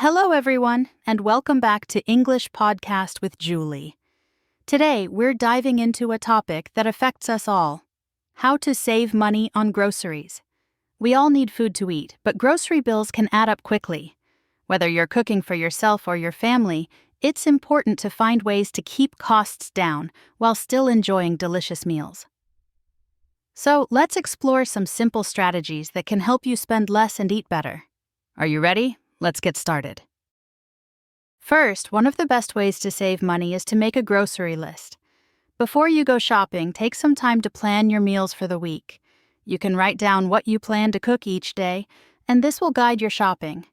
Hello, everyone, and welcome back to English Podcast with Julie. Today, we're diving into a topic that affects us all: how to save money on groceries. We all need food to eat, but grocery bills can add up quickly. Whether you're cooking for yourself or your family, it's important to find ways to keep costs down while still enjoying delicious meals. So, let's explore some simple strategies that can help you spend less and eat better. Are you ready? Let's get started. First, one of the best ways to save money is to make a grocery list. Before you go shopping, take some time to plan your meals for the week. You can write down what you plan to cook each day, and this will guide your shopping.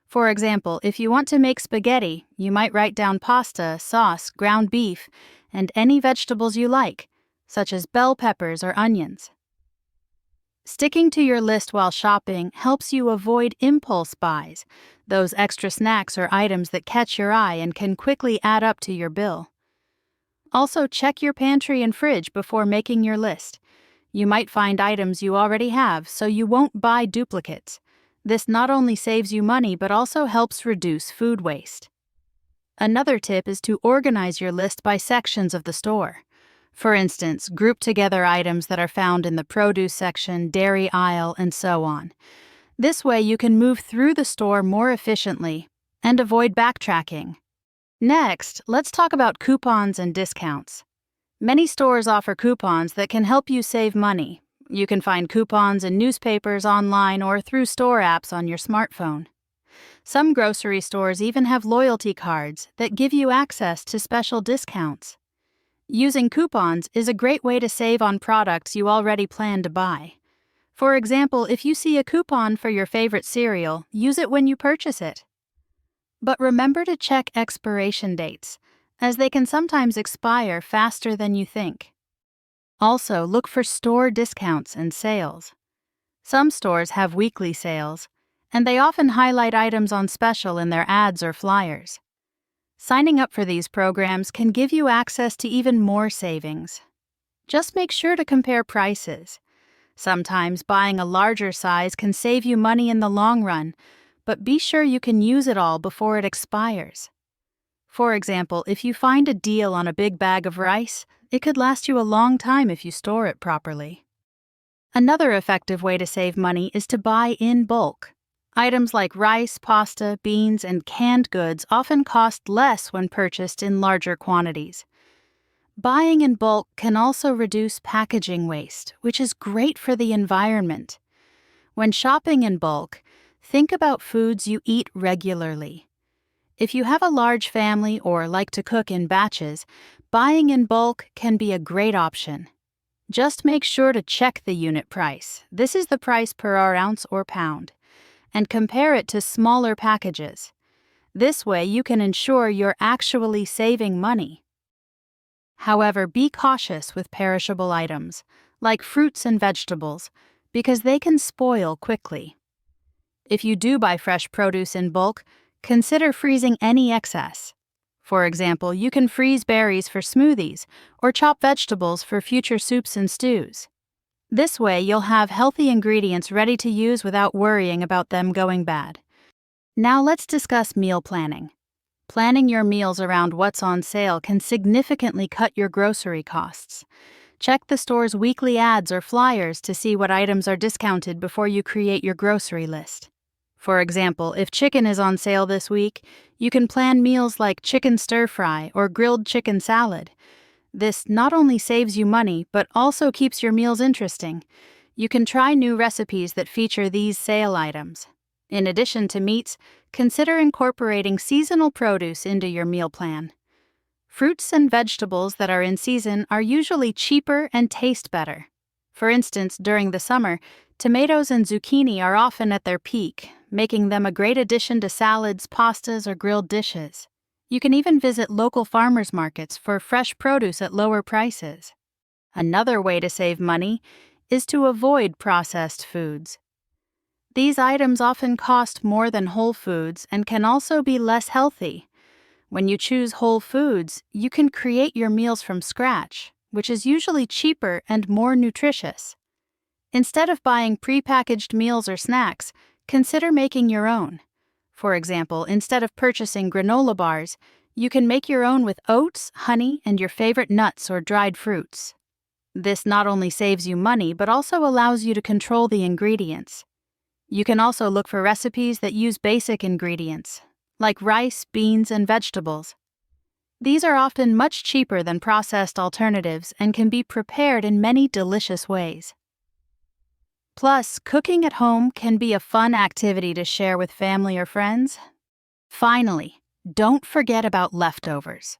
For example, if you want to make spaghetti, you might write down pasta, sauce, ground beef, and any vegetables you like, such as bell peppers or onions. Sticking to your list while shopping helps you avoid impulse buys, those extra snacks or items that catch your eye and can quickly add up to your bill. Also, check your pantry and fridge before making your list. You might find items you already have, so you won't buy duplicates. This not only saves you money but also helps reduce food waste. Another tip is to organize your list by sections of the store. For instance, group together items that are found in the produce section, dairy aisle, and so on. This way you can move through the store more efficiently and avoid backtracking. Next, let's talk about coupons and discounts. Many stores offer coupons that can help you save money. You can find coupons in newspapers, online, or through store apps on your smartphone. Some grocery stores even have loyalty cards that give you access to special discounts. Using coupons is a great way to save on products you already plan to buy. For example, if you see a coupon for your favorite cereal, use it when you purchase it. But remember to check expiration dates, as they can sometimes expire faster than you think. Also, look for store discounts and sales. Some stores have weekly sales, and they often highlight items on special in their ads or flyers. Signing up for these programs can give you access to even more savings. Just make sure to compare prices. Sometimes buying a larger size can save you money in the long run, but be sure you can use it all before it expires. For example, if you find a deal on a big bag of rice, it could last you a long time if you store it properly. Another effective way to save money is to buy in bulk. Items like rice, pasta, beans, and canned goods often cost less when purchased in larger quantities. Buying in bulk can also reduce packaging waste, which is great for the environment. When shopping in bulk, think about foods you eat regularly. If you have a large family or like to cook in batches, buying in bulk can be a great option. Just make sure to check the unit price. This is the price per ounce or pound, and compare it to smaller packages. This way you can ensure you're actually saving money. However, be cautious with perishable items, like fruits and vegetables, because they can spoil quickly. If you do buy fresh produce in bulk, consider freezing any excess. For example, you can freeze berries for smoothies or chop vegetables for future soups and stews. This way, you'll have healthy ingredients ready to use without worrying about them going bad. Now let's discuss meal planning. Planning your meals around what's on sale can significantly cut your grocery costs. Check the store's weekly ads or flyers to see what items are discounted before you create your grocery list. For example, if chicken is on sale this week, you can plan meals like chicken stir-fry or grilled chicken salad. This not only saves you money, but also keeps your meals interesting. You can try new recipes that feature these sale items. In addition to meats, consider incorporating seasonal produce into your meal plan. Fruits and vegetables that are in season are usually cheaper and taste better. For instance, during the summer, tomatoes and zucchini are often at their peak, making them a great addition to salads, pastas, or grilled dishes. You can even visit local farmers markets for fresh produce at lower prices. Another way to save money is to avoid processed foods. These items often cost more than whole foods and can also be less healthy. When you choose whole foods, you can create your meals from scratch, which is usually cheaper and more nutritious. Instead of buying prepackaged meals or snacks, consider making your own. For example, instead of purchasing granola bars, you can make your own with oats, honey, and your favorite nuts or dried fruits. This not only saves you money, but also allows you to control the ingredients. You can also look for recipes that use basic ingredients, like rice, beans, and vegetables. These are often much cheaper than processed alternatives and can be prepared in many delicious ways. Plus, cooking at home can be a fun activity to share with family or friends. Finally, don't forget about leftovers.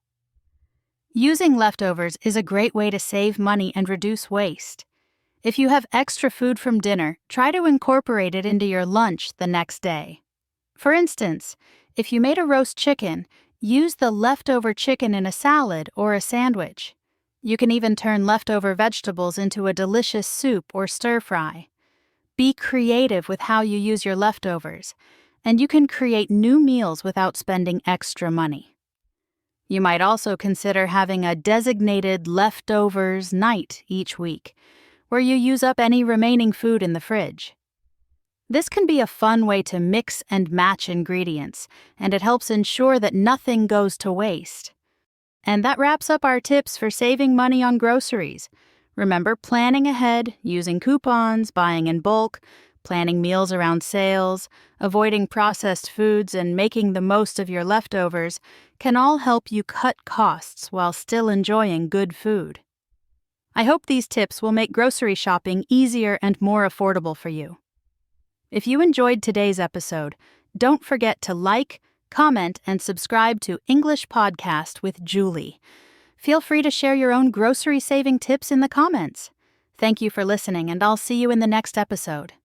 Using leftovers is a great way to save money and reduce waste. If you have extra food from dinner, try to incorporate it into your lunch the next day. For instance, if you made a roast chicken, use the leftover chicken in a salad or a sandwich. You can even turn leftover vegetables into a delicious soup or stir-fry. Be creative with how you use your leftovers, and you can create new meals without spending extra money. You might also consider having a designated leftovers night each week, where you use up any remaining food in the fridge. This can be a fun way to mix and match ingredients, and it helps ensure that nothing goes to waste. And that wraps up our tips for saving money on groceries. Remember, planning ahead, using coupons, buying in bulk, planning meals around sales, avoiding processed foods, and making the most of your leftovers can all help you cut costs while still enjoying good food. I hope these tips will make grocery shopping easier and more affordable for you. If you enjoyed today's episode, don't forget to like, comment, and subscribe to English Podcast with Julie. Feel free to share your own grocery saving tips in the comments. Thank you for listening, and I'll see you in the next episode.